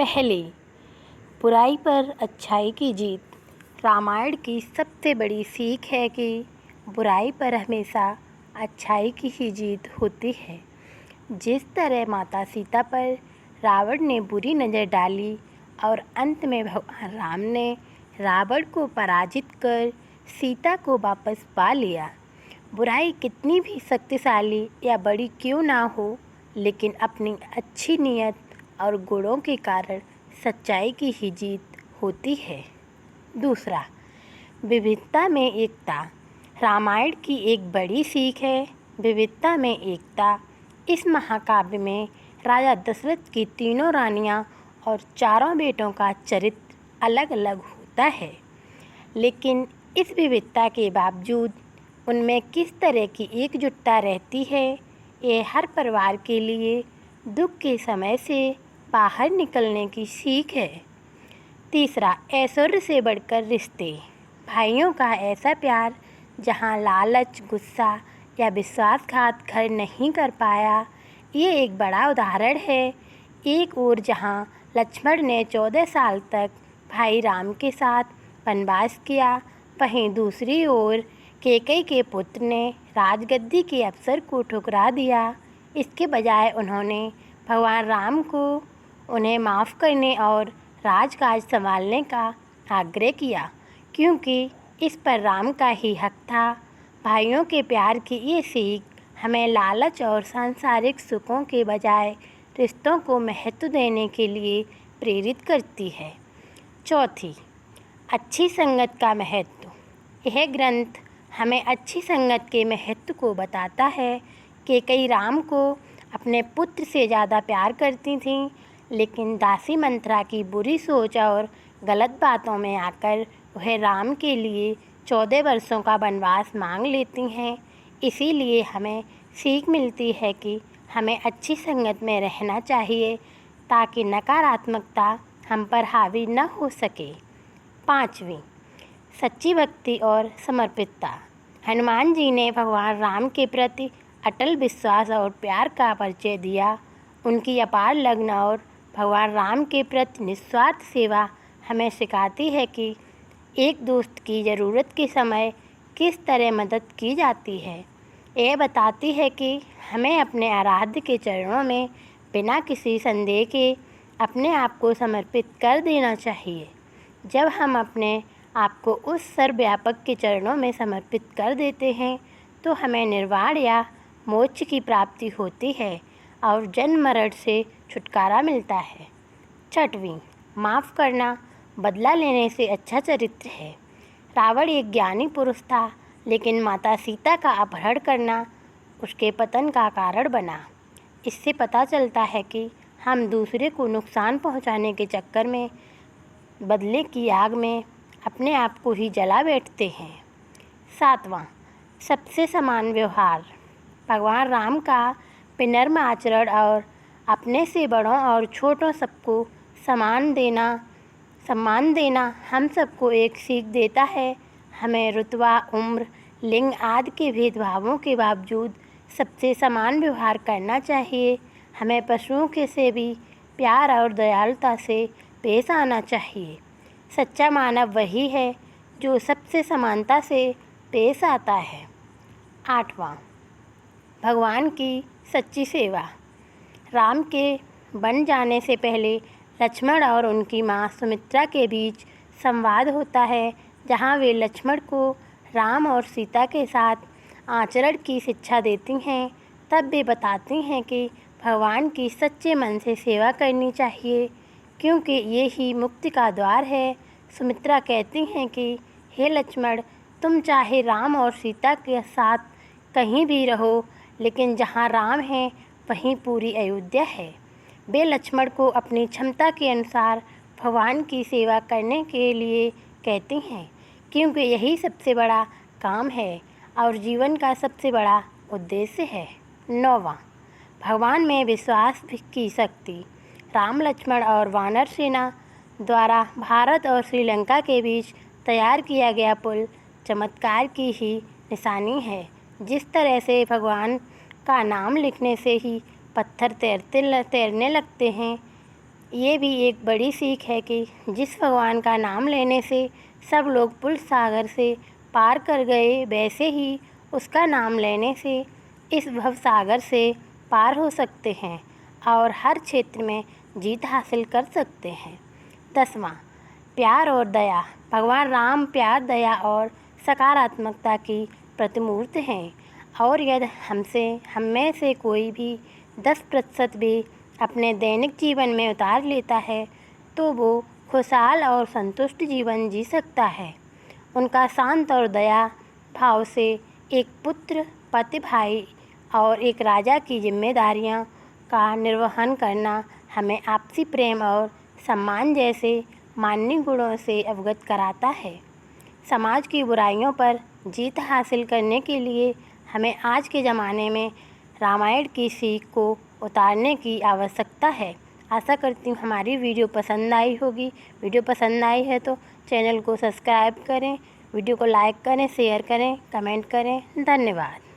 पहले बुराई पर अच्छाई की जीत। रामायण की सबसे बड़ी सीख है कि बुराई पर हमेशा अच्छाई की ही जीत होती है। जिस तरह माता सीता पर रावण ने बुरी नज़र डाली और अंत में भगवान राम ने रावण को पराजित कर सीता को वापस पा लिया। बुराई कितनी भी शक्तिशाली या बड़ी क्यों ना हो, लेकिन अपनी अच्छी नीयत और गुणों के कारण सच्चाई की ही जीत होती है। दूसरा, विविधता में एकता। रामायण की एक बड़ी सीख है विविधता में एकता। इस महाकाव्य में राजा दशरथ की तीनों रानियां और चारों बेटों का चरित्र अलग अलग होता है, लेकिन इस विविधता के बावजूद उनमें किस तरह की एकजुटता रहती है, ये हर परिवार के लिए दुख के समय से बाहर निकलने की सीख है। तीसरा, ऐश्वर्य से बढ़कर रिश्ते। भाइयों का ऐसा प्यार जहां लालच, गुस्सा या विश्वासघात घर नहीं कर पाया, ये एक बड़ा उदाहरण है। एक ओर जहां लक्ष्मण ने 14 साल तक भाई राम के साथ वनवास किया, वहीं दूसरी ओर कैकेयी के पुत्र ने राजगद्दी के अवसर को ठुकरा दिया। इसके बजाय उन्होंने भगवान राम को उन्हें माफ़ करने और राजकाज संभालने का आग्रह किया, क्योंकि इस पर राम का ही हक था। भाइयों के प्यार की ये सीख हमें लालच और सांसारिक सुखों के बजाय रिश्तों को महत्व देने के लिए प्रेरित करती है। चौथी, अच्छी संगत का महत्व। यह ग्रंथ हमें अच्छी संगत के महत्व को बताता है। कैकेयी राम को अपने पुत्र से ज़्यादा प्यार करती थीं, लेकिन दासी मंथरा की बुरी सोच और गलत बातों में आकर वह राम के लिए 14 वर्षों का वनवास मांग लेती हैं। इसीलिए हमें सीख मिलती है कि हमें अच्छी संगत में रहना चाहिए ताकि नकारात्मकता हम पर हावी न हो सके। पाँचवीं, सच्ची भक्ति और समर्पितता। हनुमान जी ने भगवान राम के प्रति अटल विश्वास और प्यार का परिचय दिया। उनकी अपार लगन और भगवान राम के प्रति निस्वार्थ सेवा हमें सिखाती है कि एक दोस्त की ज़रूरत के समय किस तरह मदद की जाती है। यह बताती है कि हमें अपने आराध्य के चरणों में बिना किसी संदेह के अपने आप को समर्पित कर देना चाहिए। जब हम अपने आपको उस सर्वव्यापक के चरणों में समर्पित कर देते हैं, तो हमें निर्वाण या मोक्ष की प्राप्ति होती है और जन्म मरण से छुटकारा मिलता है। छठवीं, माफ़ करना बदला लेने से अच्छा चरित्र है। रावण एक ज्ञानी पुरुष था, लेकिन माता सीता का अपहरण करना उसके पतन का कारण बना। इससे पता चलता है कि हम दूसरे को नुकसान पहुंचाने के चक्कर में बदले की आग में अपने आप को ही जला बैठते हैं। सातवां, सबसे समान व्यवहार। भगवान राम का विनम्र आचरण और अपने से बड़ों और छोटों सबको सम्मान देना हम सबको एक सीख देता है। हमें रुतबा, उम्र, लिंग आदि के भेदभावों के बावजूद सबसे समान व्यवहार करना चाहिए। हमें पशुओं के से भी प्यार और दयालुता से पेश आना चाहिए। सच्चा मानव वही है जो सबसे समानता से पेश आता है। आठवां, भगवान की सच्ची सेवा। राम के बन जाने से पहले लक्ष्मण और उनकी माँ सुमित्रा के बीच संवाद होता है, जहाँ वे लक्ष्मण को राम और सीता के साथ आचरण की शिक्षा देती हैं। तब वे बताती हैं कि भगवान की सच्चे मन से सेवा करनी चाहिए, क्योंकि ये ही मुक्ति का द्वार है। सुमित्रा कहती हैं कि हे लक्ष्मण, तुम चाहे राम और सीता के साथ कहीं भी रहो, लेकिन जहाँ राम है वहीं पूरी अयोध्या है। वे लक्ष्मण को अपनी क्षमता के अनुसार भगवान की सेवा करने के लिए कहती हैं, क्योंकि यही सबसे बड़ा काम है और जीवन का सबसे बड़ा उद्देश्य है। नौवां, भगवान में विश्वास की शक्ति। राम, लक्ष्मण और वानर सेना द्वारा भारत और श्रीलंका के बीच तैयार किया गया पुल चमत्कार की ही निशानी है। जिस तरह से भगवान का नाम लिखने से ही पत्थर तैरने लगते हैं, ये भी एक बड़ी सीख है कि जिस भगवान का नाम लेने से सब लोग पुल सागर से पार कर गए, वैसे ही उसका नाम लेने से इस भव सागर से पार हो सकते हैं और हर क्षेत्र में जीत हासिल कर सकते हैं। 10वां, प्यार और दया। भगवान राम प्यार, दया और सकारात्मकता की प्रतिमूर्त हैं और यदि हम में से कोई भी 10% भी अपने दैनिक जीवन में उतार लेता है तो वो खुशहाल और संतुष्ट जीवन जी सकता है। उनका शांत और दया भाव से एक पुत्र, पति, भाई और एक राजा की जिम्मेदारियां का निर्वहन करना हमें आपसी प्रेम और सम्मान जैसे मानवीय गुणों से अवगत कराता है। समाज की बुराइयों पर जीत हासिल करने के लिए हमें आज के ज़माने में रामायण की सीख को उतारने की आवश्यकता है। आशा करती हूँ हमारी वीडियो पसंद आई होगी। वीडियो पसंद आई है तो चैनल को सब्सक्राइब करें, वीडियो को लाइक करें, शेयर करें, कमेंट करें। धन्यवाद।